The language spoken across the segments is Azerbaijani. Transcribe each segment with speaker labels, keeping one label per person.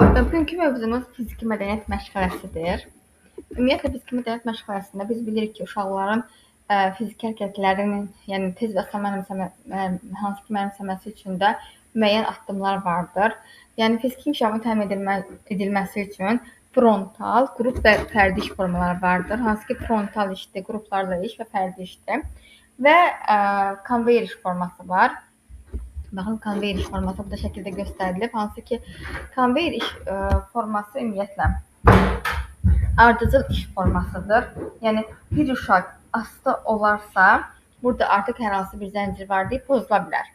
Speaker 1: Bugünkü mövzumuz fiziki mədəniyyət məşğələsidir. Ümumiyyətlə fiziki mədəniyyət məşğələsində biz bilirik ki, uşaqların fiziki hərəkətlərinin, yəni tez və asan hansı ki mənimsəməsi üçün də müəyyən addımlar vardır. Yəni fiziki inkişafın təmin edilməsi üçün frontal, qrup və fərdi iş formaları vardır. Hansı ki frontal işdir, qruplarla iş və fərdi işdir. Və konveyer iş forması var. Baxın, konveyer iş forması burada şəkildə göstərilib. Hansı ki, konveyer iş forması ümumiyyətlə ardıcıl iş formasıdır. Yəni, bir uşaq asta olarsa, burada artıq hər hansı bir zəncir var deyib pozula bilər.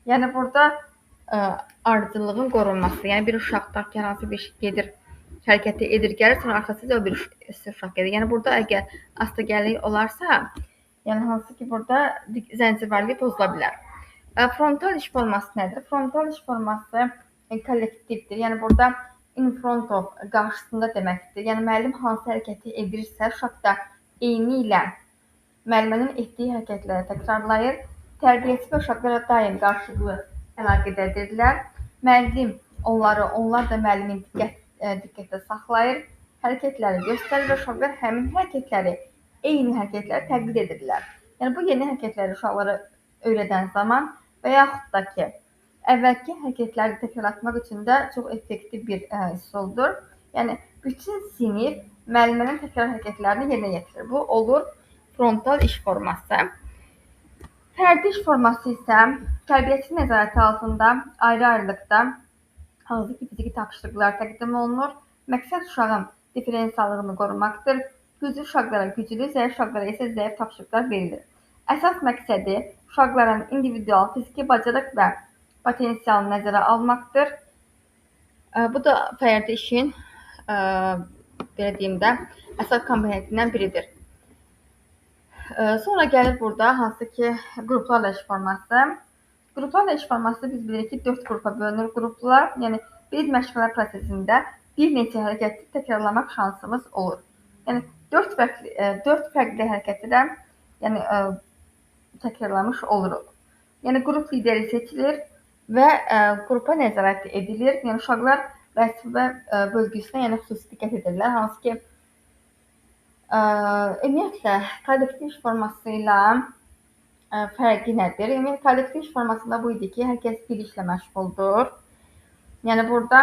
Speaker 1: Yəni, burada ardıcıllığın qorunması. Yəni, bir uşaq da ki, hər hansı bir şey gedir, hərəkəti edir, gəlir, sonra arxasıca o bir uşaq gedir. Yəni, burada əgər asta gəlik olarsa, yəni hansı ki, burada zəncir var deyib pozula bilər. Frontal iş forması nədir? Frontal iş forması kollektivdir. Yəni burada in front of qarşısında deməkdir. Yəni müəllim hansı hərəkəti edirsə, uşaq da eyni ilə müəllimənin etdiyi hərəkətləri təkrarlayır. Tərbiyəçi və uşaqlara daim qarşılıqlı əlaqədədirlər. Müəllim onlar da müəllimin diqqətdə saxlayır. Hərəkətləri göstərir və uşaqlar həmin hərəkətləri, eyni hərəkətləri təqlid edirlər. Yəni bu yeni hərəkətləri uşaqlara öyrədən zaman və yaxud da ki, əvvəlki hərəkətləri təkrarlatmaq üçün də çox effektiv bir üsuldur. Yəni, bütün sinif müəllimənin təkrar hərəkətlərini yerinə yetirir. Bu olur frontal iş forması. Fərdi iş forması isə tərbiyəçi nəzarəti altında ayrı-ayrılıqda hansı ki, fiziki tapşırıqlar təqdim olunur. Məqsəd uşağın diferensiallığını qorumaqdır. Güclü uşaqlara güclü, zəif uşaqlara isə zəif tapşırıqlar verilir. Əsas məqsədi uşaqların individual fiziki bacarıq və potensialını nəzərə almaqdır. Bu da fərdi işin belə deyim də, əsas komponentindən biridir. Sonra gəlir burada hansı ki, qruplarla iş forması. Qruplarla iş forması biz bilirik ki, 4 qrupa bölünür qruplar. Yəni, bir məşğələ prosesində bir neçə hərəkəti təkrarlamaq şansımız olur. Yəni, 4 fərqli hərəkəti də təkrarlamış oluruq. Yəni, qrup lideri seçilir və qrupa nəzarət edilir. Yəni, uşaqlar vəzifə bölgüsünə xüsusi diqqət edirlər. Hansı ki, ümumiyyətlə, kollektiv iş forması ilə fərqi nədir? Kollektiv iş formasında bu idi ki, hər kəs bir işlə məşğuldur. Yəni, burada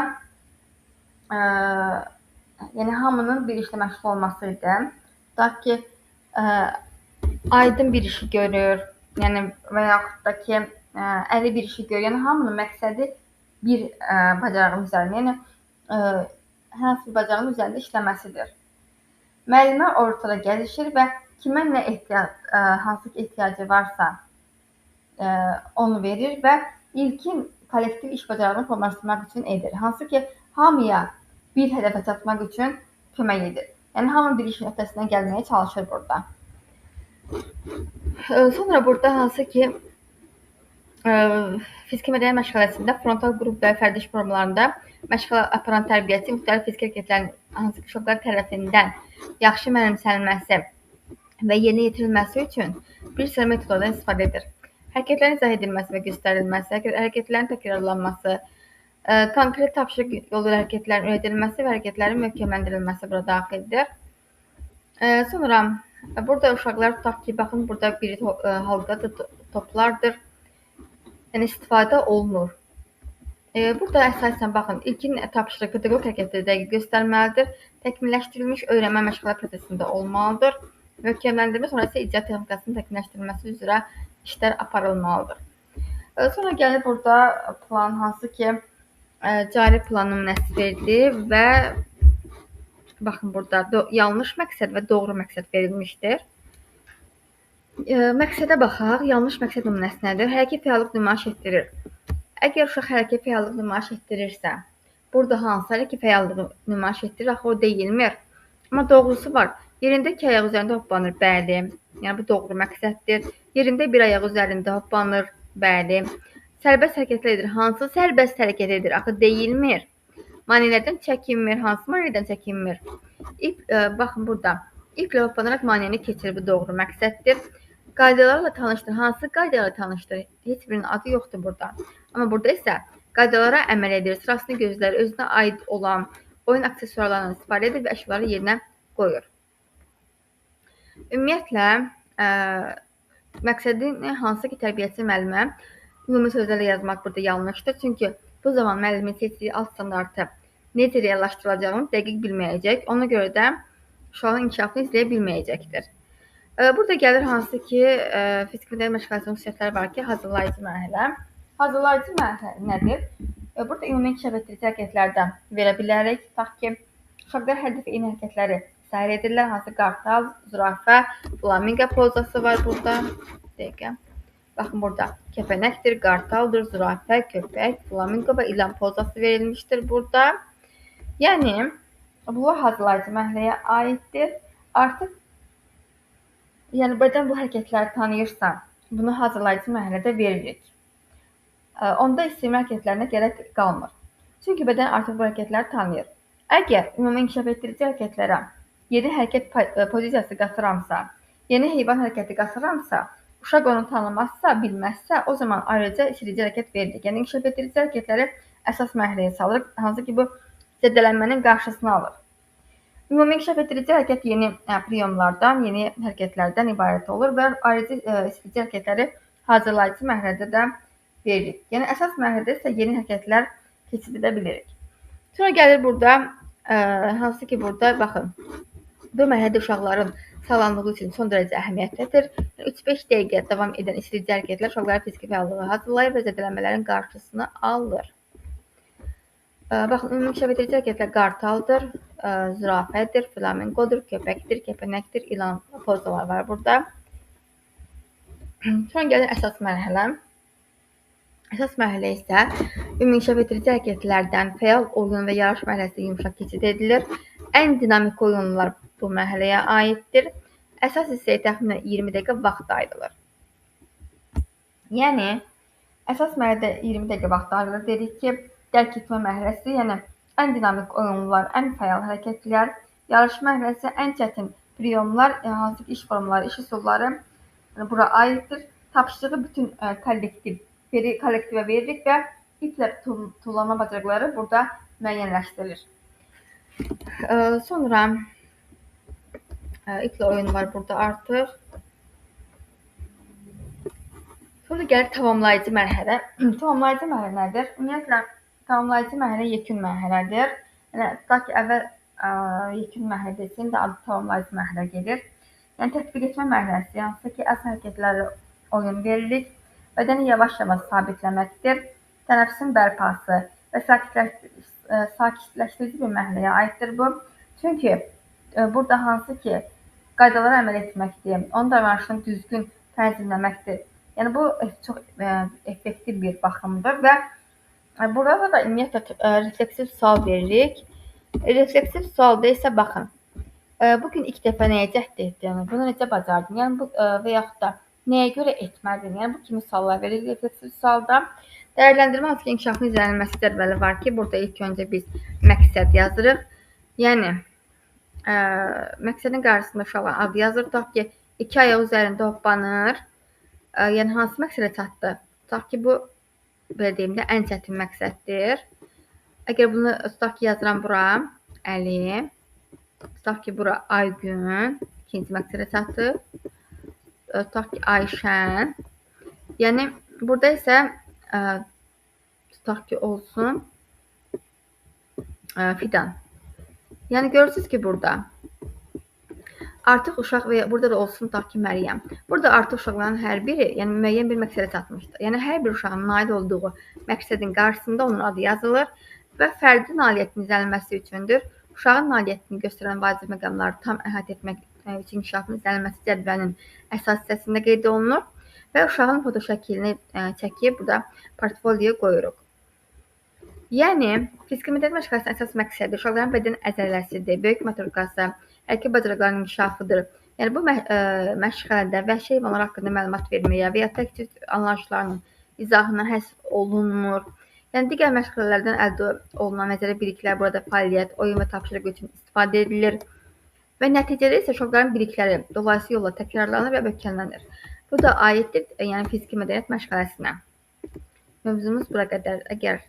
Speaker 1: hamının bir işlə məşğul olması idi. Da ki, aydın bir işi görür, yəni və yaxud da ki, əli bir işi görür. Yəni, hamının məqsədi bir bacarığın üzərində, yəni hər hansı bir bacarığın üzərində işləməsidir. Müəllimə ortada gəzişir və kimə nə hansı ki, ehtiyacı varsa onu verir və ilkin kollektiv iş bacarığını formalaşdırmaq üçün edir. Hansı ki, hamıya bir hədəfə çatmaq üçün kömək edir. Yəni, hamı bir işin öhdəsindən gəlməyə çalışır burada. Sonra burada hansı ki, fiziki mədəniyyət məşğələsində frontal qrup və fərdi iş formalarında məşğələ aparan tərbiyəçi müxtəlif fiziki hərəkətlərin hansı ki, uşaqlar tərəfindən yaxşı mənimsənilməsi və yerinə yetirilməsi üçün bir sıra metodlardan istifadə edir. Hərəkətlərin izah edilməsi və göstərilməsi, hərəkətlərin təkrarlanması, konkret tapşırıq yolu hərəkətlərin öyrədilməsi və hərəkətlərin möhkəmləndirilməsi burada daxildir. Sonra burada uşaqlar tutaq ki, baxın, burada bir halqa toplardır. Yəni, istifadə olunur. Burada əsasən, baxın, ilkin tapşırıq pedaqoq hərəkətləri dəqiq göstərməlidir. Təkmilləşdirilmiş öyrənmə məşğələ prosesində olmalıdır. Möhkəmləndirmə sonra isə icra texnikasının təkmilləşdirilməsi üzrə işlər aparılmalıdır. Sonra gəlir burada plan, hansı ki, cari plan nümunəsi verilir və baxın, burada yanlış məqsəd və doğru məqsəd verilmişdir. Məqsədə baxaq, yanlış məqsəd nümunəsi nədir? Hərəkət fəallıq nümayiş etdirir. Əgər uşaq hərəkət fəallıq nümayiş etdirirsə, burada hansı hərəkət fəallığı nümayiş etdirir? Axı o deyilmir. Amma doğrusu var. Yerində iki ayaq üzərində hoppanır, bəli. Yəni, bu doğru məqsəddir. Yerində bir ayaq üzərində hoppanır, bəli. Sərbəst hərəkətlər edir. Hansı sərbəst hərəkət edir? Axı deyilmir. Maneələrdən çəkinmir. Hansı maneələrdən çəkinmir? Baxın, burada. İplə hoppanaraq maneəni keçirir. Bu doğru məqsəddir. Qaydalarla tanışdır. Hansı qaydalarla tanışdır? Heç birinin adı yoxdur burada. Amma burada isə Qaydalara əməl edir, sırasını gözlər, özünə aid olan oyun aksesuarlarından istifadə edir və əşyaları yerinə qoyur. Ümumiyyətlə, məqsədin hansı ki, tərbiyəçi müəllimə ümumi sözlərlə yazmaq burada yanlışdır. Çünki bu zaman müəllimin seçdiyi alt standartı necə reallaşdırılacağını dəqiq bilməyəcək. Ona görə də uşağın inkişafını izləyə bilməyəcəkdir. Burada gəlir hansı ki, fiziki məqsəd məşğələsinin xüsusiyyətləri var ki, hazırlayıcı mərhələ. Hazırlayıcı mərhələ nədir? Burada ümumi inkişaf etdirici hərəkətlərdən verə bilərik. Tutaq ki, uşaqlar hər dəfə eyni hərəkətləri səhər edirlər. Hansı qartal, zürafə, flamingo pozası var burada. Dəqiqə. Baxın burada kəpənəkdir, qartaldır, zürafə, köpək, flamingo və ilan pozası verilmişdir burada. Yəni, bunlar hazırlayıcı mərhələyə aiddir. Artıq bədən bu hərəkətləri tanıyırsa, bunu hazırlayıcı mərhələdə veririk. Onda istirmə hərəkətlərinə gərək qalmır. Çünki bədən artıq bu hərəkətləri tanıyır. Əgər ümumi inkişaf etdirici hərəkətlərə yeni hərəkət pozisiyası qatıramsa, yeni heyvan hərəkəti qatıramsa, uşaq onu tanımazsa, bilməzsə, o zaman ayrıca işlədici hərəkət veririk. Yəni, inkişaf etdirici hərəkətləri əsas mərhələyə salırıq, hansı ki, bu zədələnmənin qarşısını alır. Ümumi inkişaf etdirici hərəkət yeni priyomlardan, yeni hərəkətlərdən ibarət olur və ayrıca işlədici hərəkətləri hazırlayıcı mərhələdə də veririk. Yəni, əsas mərhələdə isə yeni hərəkətlər keçid edə bilirik. Sonra gəlir burada, hansı ki, burada, baxın, bu mərhələdə uşaqların sağlamlığı üçün son dərəcə əhəmiyyətlidir. 3-5 dəqiqə davam edən işlədici hərəkətlər uşaqların fiziki fəallığı hazırlayır və zədələnmələrin qarşısını alır. Baxın, ümumi inkişaf edici hərəkətlər qartaldır, zürafədir, flamingodur, köpəkdir, kəpənəkdir, ilan pozalar var burada. Sonra gəlir əsas mərhələ. Əsas mərhələ isə ümumi inkişaf edici hərəkətlərdən fəal oyun və yarış mərhələsi yumuşaq keçid edilir. Ən dinamik oyunlar bu mərhələyə aiddir. Əsas hissəyə təxminən 20 dəqiqə vaxt ayrılır. Yəni, əsas mərhələdə 20 dəqiqə vaxt ayrılır. Dedik ki, dərk etmə mərhələsi, yəni ən dinamik oyunlar, ən fəal hərəkətlər, yarış mərhələsi, ən çətin priyomlar, hansı ki, iş formları, iş üsulları bura aiddir. Tapşırığı bütün kollektivə veririk və iplə tullanma bacarıqları burada müəyyənləşdirilir. Sonra iplə oyun var burada artıq. Sonra gəlir tamamlayıcı mərhələ. Tamamlayıcı mərhələ nədir? Ümumiyyətlə, tamamlayıcı mərhələ yekun mərhələdir. Yəni, tutaq ki, əvvəl yekun mərhələ desin də adı tamamlayıcı mərhələ gedir. Yəni, tətbiq etmə mərhələsi, hansı ki, əsas hərəkətlərlə oyun veririk. Bədəni yavaş-yavaş sabitləməkdir. Tənəffüsün bərpası və sakitləşdirici bir mərhələyə aiddir bu. Çünki burada hansı ki, qaydalara əməl etməkdir, onun davranışını düzgün tənzimləməkdir. Yəni, bu çox effektiv bir baxımdır və burada da ümumiyyətlə refleksiv sual veririk. Refleksiv sualda isə baxın, bugün ilk dəfə nəyə cəhd etdin, bunu necə bacardın, yəni və yaxud da nəyə görə etmədin, yəni bu kimi suallar veririk refleksiv sualda. Dəyərləndirmə hansı ki, inkişafın izlənilməsi cədvəli var ki, burada ilk öncə biz məqsəd yazırıq. Yəni, məqsədin qarşısında uşaqların adı yazır. Tutaq ki, 2 ayaq üzərində hoppanır. Yəni, hansı məqsədə çatdı? Tutaq ki, bu, belə deyim də, ən çətin məqsəddir. Əgər bunu tutaq ki, yazıram bura, Əli. Tutaq ki, bura Aygün, ikinci məqsədə çatdı. Tutaq ki, Ayşən. Yəni, burada isə tutaq ki, olsun Fidan. Yəni, görürsünüz ki, burada artıq uşaq və burada da olsun tutaq ki, Məryəm. Burada artıq uşaqların hər biri, yəni müəyyən bir məqsədə çatmışdır. Yəni, hər bir uşağın nail olduğu məqsədin qarşısında onun adı yazılır və fərdi nailiyyətin izlənilməsi üçündür. Uşağın nailiyyətini göstərən vacib məqamları tam əhatə etmək üçün inkişafın izlənilməsi cədvəlinin əsas hissəsində qeyd olunur və uşağın foto şəklini çəkib burada portfolioya qoyuruq. Yəni, fiziki məqsəd məşğələsinin əsas məqsədi uşaqların bədən əzələsidir, böyük motorikası, hərəkət bacarıqlarının inkişafıdır. Yəni, bu məşğələdə vəhşi heyvanlar haqqında məlumat verməyə və ya təkcə anlayışlarının izahına həsr olunmur. Yəni, digər məşğələlərdən əldə olunan nəzəri biliklər burada fəaliyyət, oyun və tapşırıq üçün istifadə edilir və nəticədə isə uşaqların bilikləri dolayısıyla yolla təkrarlanır və möhkəmlənir. Bu da aiddir, yəni fiziki mədəniyyət məşğələsinə. Mövzumuz bura qədər. Əgər